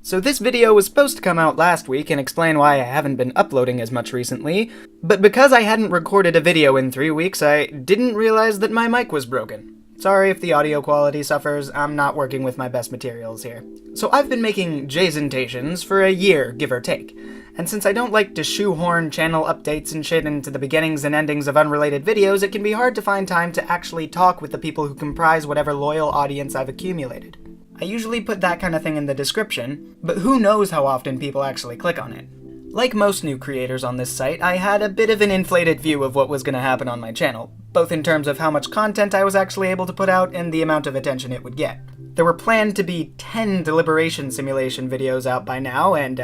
So this video was supposed to come out last week and explain why I haven't been uploading as much recently, but because I hadn't recorded a video in 3 weeks, I didn't realize that my mic was broken. Sorry if the audio quality suffers, I'm not working with my best materials here. So I've been making Jaysentations for a year, give or take. And since I don't like to shoehorn channel updates and shit into the beginnings and endings of unrelated videos, it can be hard to find time to actually talk with the people who comprise whatever loyal audience I've accumulated. I usually put that kind of thing in the description, but who knows how often people actually click on it. Like most new creators on this site, I had a bit of an inflated view of what was going to happen on my channel, both in terms of how much content I was actually able to put out and the amount of attention it would get. There were planned to be 10 deliberation simulation videos out by now, and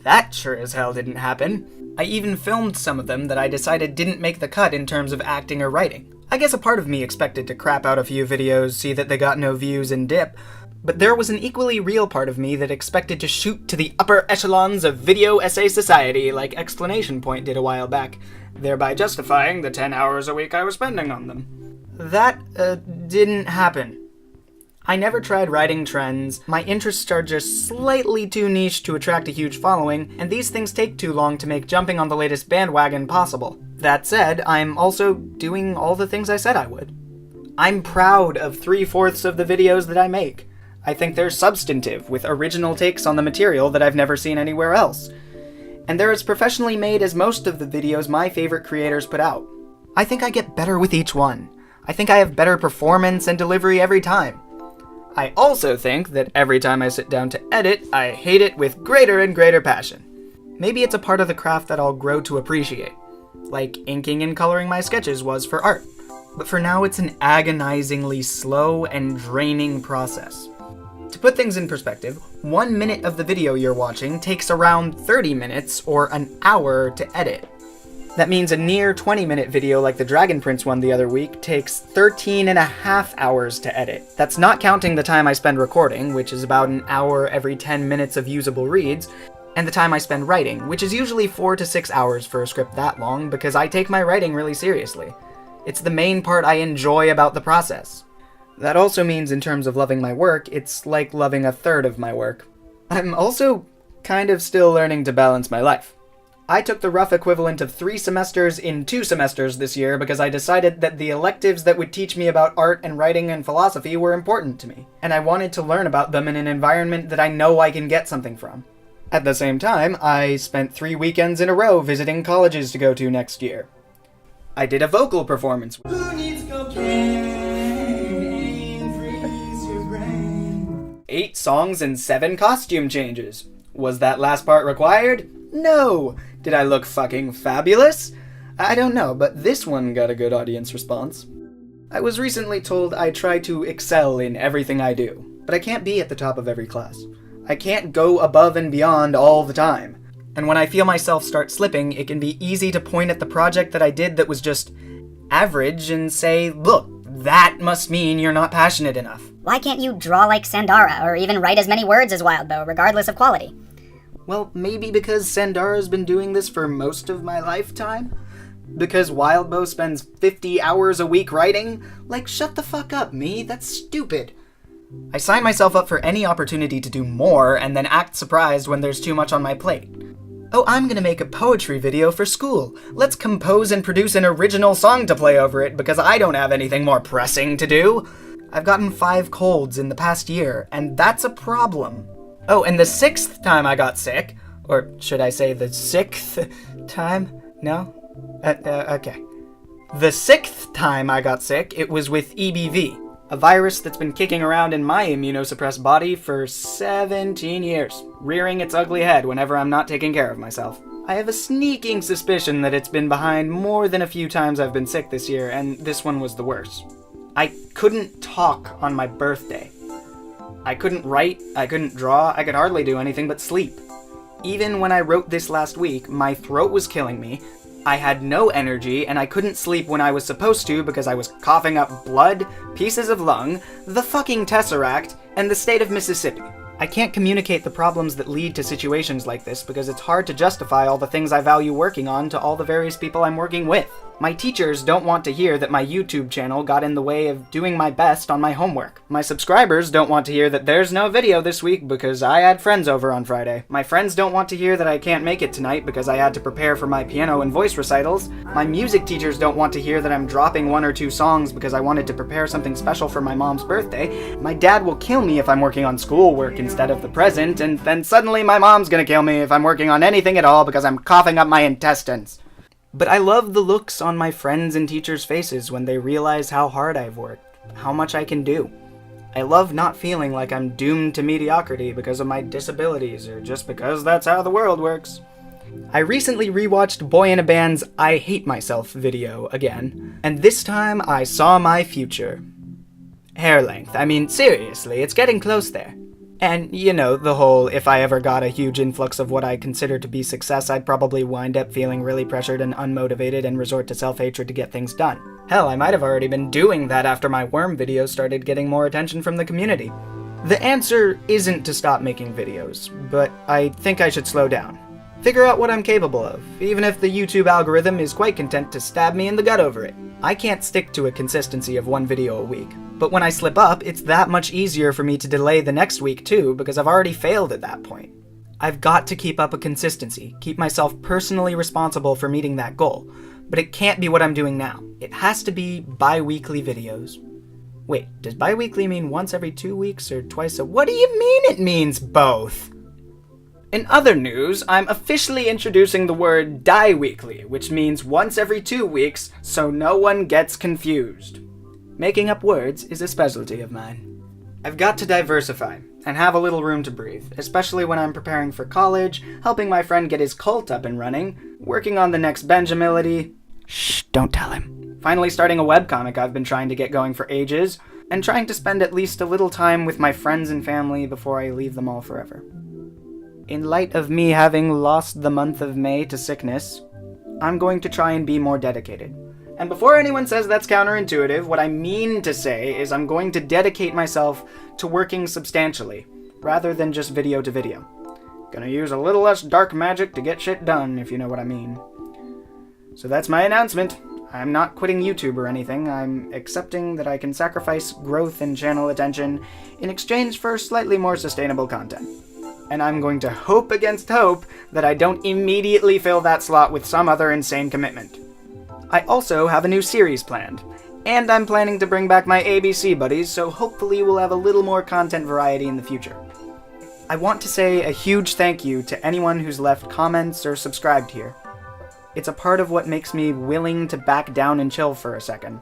that sure as hell didn't happen. I even filmed some of them that I decided didn't make the cut in terms of acting or writing. I guess a part of me expected to crap out a few videos, see that they got no views and dip, but there was an equally real part of me that expected to shoot to the upper echelons of video essay society like Explanation Point did a while back, thereby justifying the 10 hours a week I was spending on them. That didn't happen. I never tried writing trends, my interests are just slightly too niche to attract a huge following, and these things take too long to make jumping on the latest bandwagon possible. That said, I'm also doing all the things I said I would. I'm proud of 3/4 of the videos that I make. I think they're substantive, with original takes on the material that I've never seen anywhere else. And they're as professionally made as most of the videos my favorite creators put out. I think I get better with each one. I think I have better performance and delivery every time. I also think that every time I sit down to edit, I hate it with greater and greater passion. Maybe it's a part of the craft that I'll grow to appreciate, like inking and coloring my sketches was for art. But for now, it's an agonizingly slow and draining process. To put things in perspective, 1 minute of the video you're watching takes around 30 minutes or an hour to edit. That means a near 20-minute video like the Dragon Prince one the other week takes 13.5 hours to edit. That's not counting the time I spend recording, which is about an hour every 10 minutes of usable reads, and the time I spend writing, which is usually 4 to 6 hours for a script that long because I take my writing really seriously. It's the main part I enjoy about the process. That also means in terms of loving my work, it's like loving a third of my work. I'm also kind of still learning to balance my life. I took the rough equivalent of 3 semesters in 2 semesters this year because I decided that the electives that would teach me about art and writing and philosophy were important to me, and I wanted to learn about them in an environment that I know I can get something from. At the same time, I spent 3 weekends in a row visiting colleges to go to next year. I did a vocal performance. Who needs cocaine? Freeze your brain. 8 songs and 7 costume changes. Was that last part required? No! Did I look fucking fabulous? I don't know, but this one got a good audience response. I was recently told I try to excel in everything I do, but I can't be at the top of every class. I can't go above and beyond all the time. And when I feel myself start slipping, it can be easy to point at the project that I did that was just average and say, look, that must mean you're not passionate enough. Why can't you draw like Sandara, or even write as many words as Wildbow, regardless of quality? Well, maybe because Sandara's been doing this for most of my lifetime? Because Wildbow spends 50 hours a week writing? Like, shut the fuck up, me, that's stupid. I sign myself up for any opportunity to do more and then act surprised when there's too much on my plate. Oh, I'm gonna make a poetry video for school. Let's compose and produce an original song to play over it because I don't have anything more pressing to do. I've gotten 5 colds in the past year, and that's a problem. Oh, and the 6th time I got sick, or should I say the 6th time? No? Okay. The 6th time I got sick, it was with EBV, a virus that's been kicking around in my immunosuppressed body for 17 years, rearing its ugly head whenever I'm not taking care of myself. I have a sneaking suspicion that it's been behind more than a few times I've been sick this year, and this one was the worst. I couldn't talk on my birthday. I couldn't write, I couldn't draw, I could hardly do anything but sleep. Even when I wrote this last week, my throat was killing me, I had no energy, and I couldn't sleep when I was supposed to because I was coughing up blood, pieces of lung, the fucking Tesseract, and the state of Mississippi. I can't communicate the problems that lead to situations like this because it's hard to justify all the things I value working on to all the various people I'm working with. My teachers don't want to hear that my YouTube channel got in the way of doing my best on my homework. My subscribers don't want to hear that there's no video this week because I had friends over on Friday. My friends don't want to hear that I can't make it tonight because I had to prepare for my piano and voice recitals. My music teachers don't want to hear that I'm dropping 1 or 2 songs because I wanted to prepare something special for my mom's birthday. My dad will kill me if I'm working on schoolwork instead of the present, and then suddenly my mom's gonna kill me if I'm working on anything at all because I'm coughing up my intestines. But I love the looks on my friends' and teachers' faces when they realize how hard I've worked, how much I can do. I love not feeling like I'm doomed to mediocrity because of my disabilities or just because that's how the world works. I recently rewatched Boy in a Band's I Hate Myself video again, and this time I saw my future. Hair length. I mean, seriously, it's getting close there. And, you know, the whole, if I ever got a huge influx of what I consider to be success, I'd probably wind up feeling really pressured and unmotivated and resort to self-hatred to get things done. Hell, I might have already been doing that after my worm videos started getting more attention from the community. The answer isn't to stop making videos, but I think I should slow down. Figure out what I'm capable of, even if the YouTube algorithm is quite content to stab me in the gut over it. I can't stick to a consistency of 1 video a week, but when I slip up, it's that much easier for me to delay the next week too, because I've already failed at that point. I've got to keep up a consistency, keep myself personally responsible for meeting that goal, but it can't be what I'm doing now. It has to be bi-weekly videos. Wait, does bi-weekly mean once every 2 weeks or twice a— What do you mean it means both? In other news, I'm officially introducing the word die-weekly, which means once every 2 weeks, so no one gets confused. Making up words is a specialty of mine. I've got to diversify, and have a little room to breathe, especially when I'm preparing for college, helping my friend get his cult up and running, working on the next Benjamility— Shh, don't tell him. Finally starting a webcomic I've been trying to get going for ages, and trying to spend at least a little time with my friends and family before I leave them all forever. In light of me having lost the month of May to sickness, I'm going to try and be more dedicated. And before anyone says that's counterintuitive, what I mean to say is I'm going to dedicate myself to working substantially, rather than just video to video. Gonna use a little less dark magic to get shit done, if you know what I mean. So that's my announcement. I'm not quitting YouTube or anything. I'm accepting that I can sacrifice growth and channel attention in exchange for slightly more sustainable content. And I'm going to hope against hope that I don't immediately fill that slot with some other insane commitment. I also have a new series planned, and I'm planning to bring back my ABC buddies, so hopefully we'll have a little more content variety in the future. I want to say a huge thank you to anyone who's left comments or subscribed here. It's a part of what makes me willing to back down and chill for a second.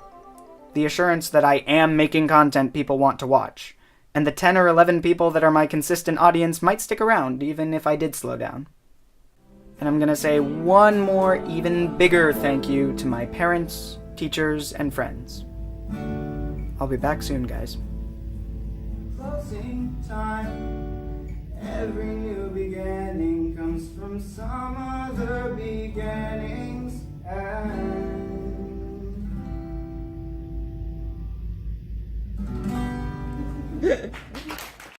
The assurance that I am making content people want to watch, and the 10 or 11 people that are my consistent audience might stick around even if I did slow down. And I'm gonna say one more, even bigger thank you to my parents, teachers, and friends. I'll be back soon, guys. Closing time. Every new beginning comes from some other beginnings. And